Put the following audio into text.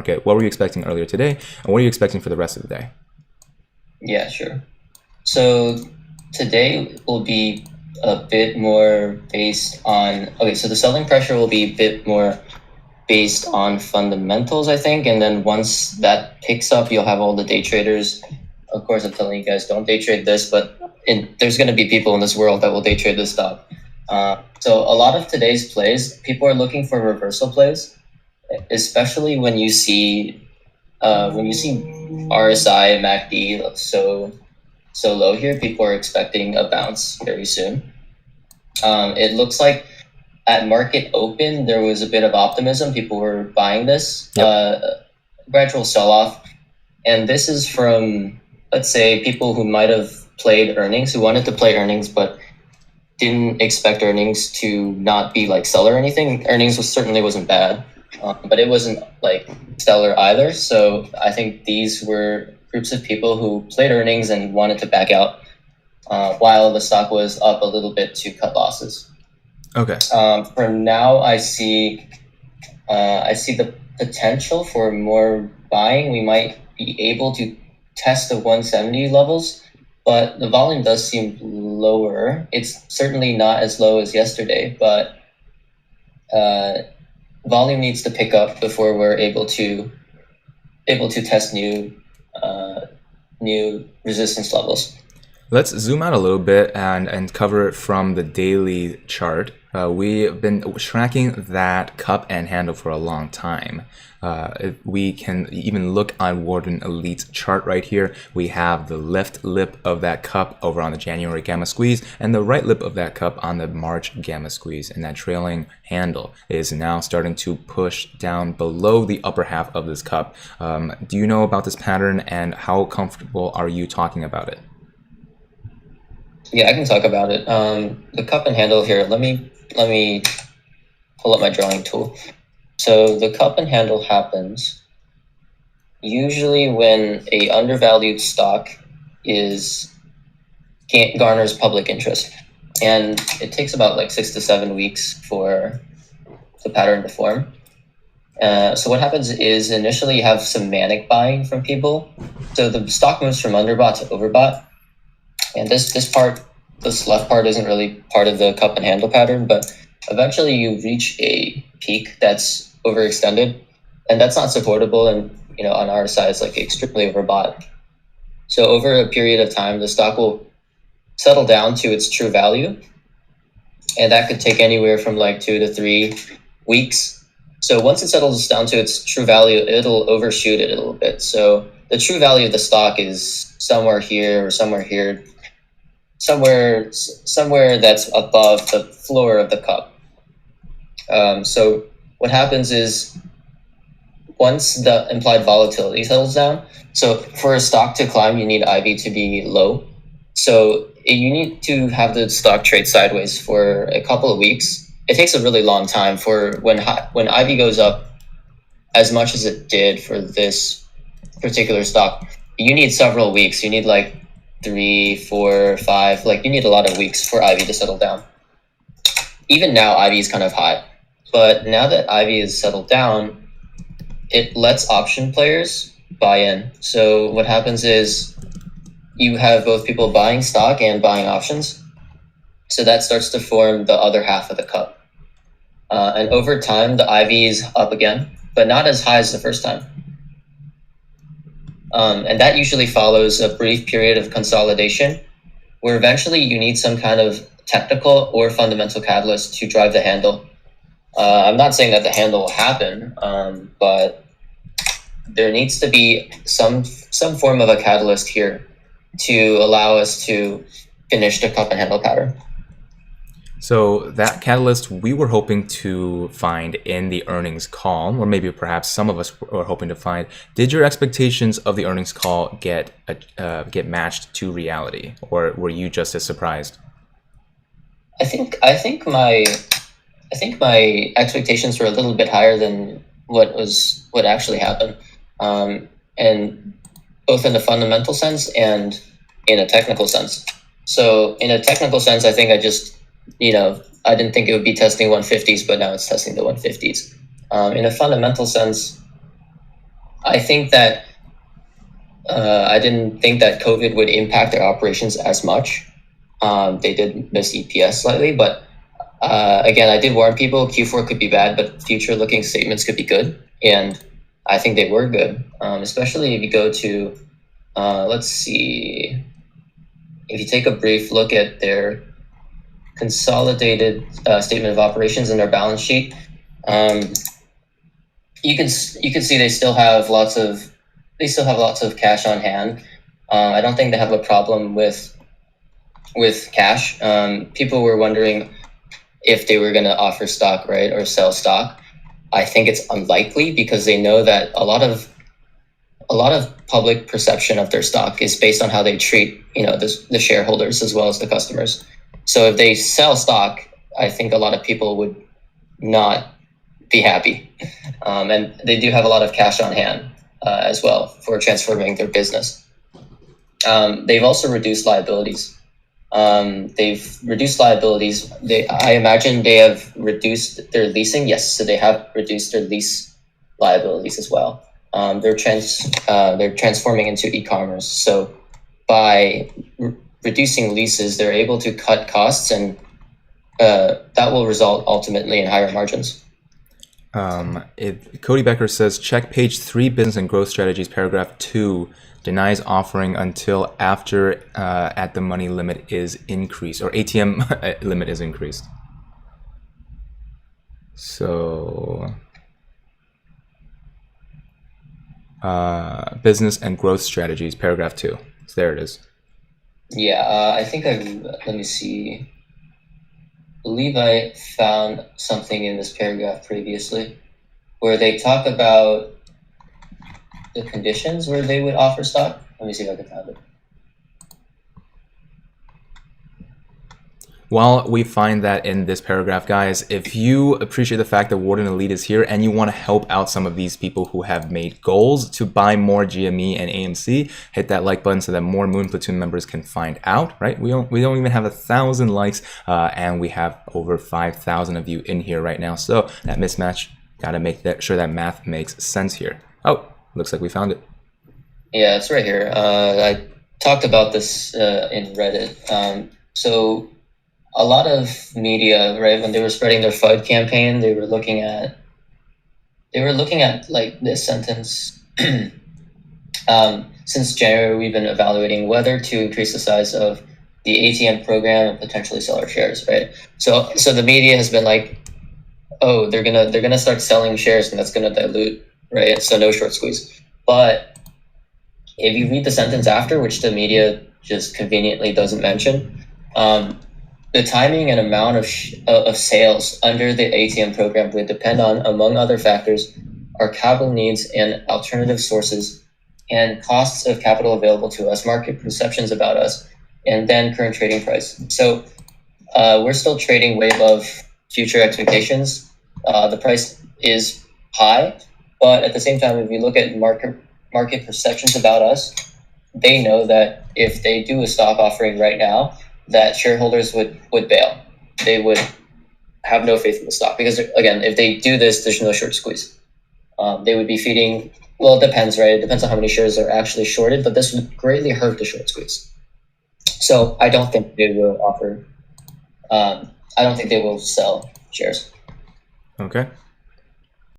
market? What were you expecting earlier today, and what are you expecting for the rest of the day? Yeah, sure. So today will be a bit more based on, okay, so the selling pressure will be a bit more based on fundamentals, I think. And then once that picks up, you'll have all the day traders. Of course, I'm telling you guys, don't day trade this, but there's going to be people in this world that will day trade this stock. So a lot of today's plays, people are looking for reversal plays, especially when you see RSI and MACD so low here. People are expecting a bounce very soon. It looks like at market open, there was a bit of optimism. People were buying this. Gradual sell-off. And this is from, let's say, people who might have played earnings, who wanted to play earnings, but didn't expect earnings to not be like stellar or anything. Earnings certainly wasn't bad, but it wasn't like stellar either. So I think these were groups of people who played earnings and wanted to back out while the stock was up a little bit to cut losses. Okay. For now, I see the potential for more buying. We might be able to test the 170 levels, but the volume does seem lower. It's certainly not as low as yesterday, but volume needs to pick up before we're able to test new resistance levels. Let's zoom out a little bit and cover it from the daily chart. We've been tracking that cup and handle for a long time. We can even look on WardenElite's chart right here. We have the left lip of that cup over on the January gamma squeeze and the right lip of that cup on the March gamma squeeze. And that trailing handle is now starting to push down below the upper half of this cup. Do you know about this pattern, and how comfortable are you talking about it? Yeah, I can talk about it. The cup and handle here, let me pull up my drawing tool. So the cup and handle happens usually when a undervalued stock garners public interest. And it takes about like 6 to 7 weeks for the pattern to form. So what happens is initially you have some manic buying from people. So the stock moves from underbought to overbought. And this left part isn't really part of the cup and handle pattern, but eventually you reach a peak that's overextended, and that's not supportable. And on our side, it's like extremely overbought. So over a period of time, the stock will settle down to its true value, and that could take anywhere from like 2 to 3 weeks. So once it settles down to its true value, it'll overshoot it a little bit. So the true value of the stock is somewhere here or somewhere here. Somewhere that's above the floor of the cup. So what happens is once the implied volatility settles down, so for a stock to climb, you need IV to be low. So you need to have the stock trade sideways for a couple of weeks. It takes a really long time for when IV goes up as much as it did for this particular stock. You need several weeks. You need like 3, 4, 5, like you need a lot of weeks for IV to settle down. Even now, IV is kind of high, but now that IV is settled down, it lets option players buy in. So what happens is you have both people buying stock and buying options. So that starts to form the other half of the cup. And over time, the IV is up again, but not as high as the first time. And that usually follows a brief period of consolidation where eventually you need some kind of technical or fundamental catalyst to drive the handle. I'm not saying that the handle will happen, but there needs to be some form of a catalyst here to allow us to finish the cup and handle pattern. So that catalyst we were hoping to find in the earnings call, or maybe perhaps some of us were hoping to find. Did your expectations of the earnings call get matched to reality, or were you just as surprised? I think my expectations were a little bit higher than what actually happened, and both in a fundamental sense and in a technical sense. So in a technical sense, I think I didn't think it would be testing 150s, but now it's testing the 150s. In a fundamental sense, I think that I didn't think that COVID would impact their operations as much. They did miss EPS slightly, but again, I did warn people Q4 could be bad, but future-looking statements could be good, and I think they were good, especially if you go to, let's see, if you take a brief look at their consolidated statement of operations and their balance sheet, you can see they still have lots of cash on hand. I don't think they have a problem with cash. People were wondering if they were going to offer stock, right, or sell stock. I think it's unlikely because they know that a lot of public perception of their stock is based on how they treat, the shareholders as well as the customers. So if they sell stock, I think a lot of people would not be happy. And they do have a lot of cash on hand as well for transforming their business. They've also reduced liabilities. I imagine they have reduced their leasing. Yes, so they have reduced their lease liabilities as well. They're transforming into e-commerce. So by reducing leases, they're able to cut costs, and that will result ultimately in higher margins. Cody Becker says, check page 3, business and growth strategies, paragraph 2, denies offering until after at the money limit is increased, or ATM limit is increased. So business and growth strategies, paragraph 2. So there it is. Yeah, I think let me see. I believe I found something in this paragraph previously where they talk about the conditions where they would offer stock. Let me see if I can find it. While we find that in this paragraph, guys, if you appreciate the fact that WardenElite is here and you want to help out some of these people who have made goals to buy more GME and AMC, hit that like button so that more Moon Platoon members can find out, right? We don't even have 1,000 likes, and we have over 5,000 of you in here right now. So that mismatch, gotta make sure that math makes sense here. Oh, looks like we found it. Yeah, it's right here. I talked about this in Reddit. So a lot of media, right, when they were spreading their FUD campaign, they were looking at like this sentence. Since January, we've been evaluating whether to increase the size of the ATM program and potentially sell our shares, right? So the media has been like, oh, they're gonna start selling shares and that's gonna dilute, right? So no short squeeze. But if you read the sentence after, which the media just conveniently doesn't mention, the timing and amount of sales under the ATM program would depend on, among other factors, our capital needs and alternative sources and costs of capital available to us, market perceptions about us, and then current trading price. So we're still trading way above future expectations. The price is high, but at the same time, if you look at market perceptions about us, they know that if they do a stock offering right now, that shareholders would bail. They would have no faith in the stock because, again, if they do this, there's no short squeeze. They would be feeding, well, it depends, right? It depends on how many shares are actually shorted, but this would greatly hurt the short squeeze. So I don't think they will offer, I don't think they will sell shares. Okay.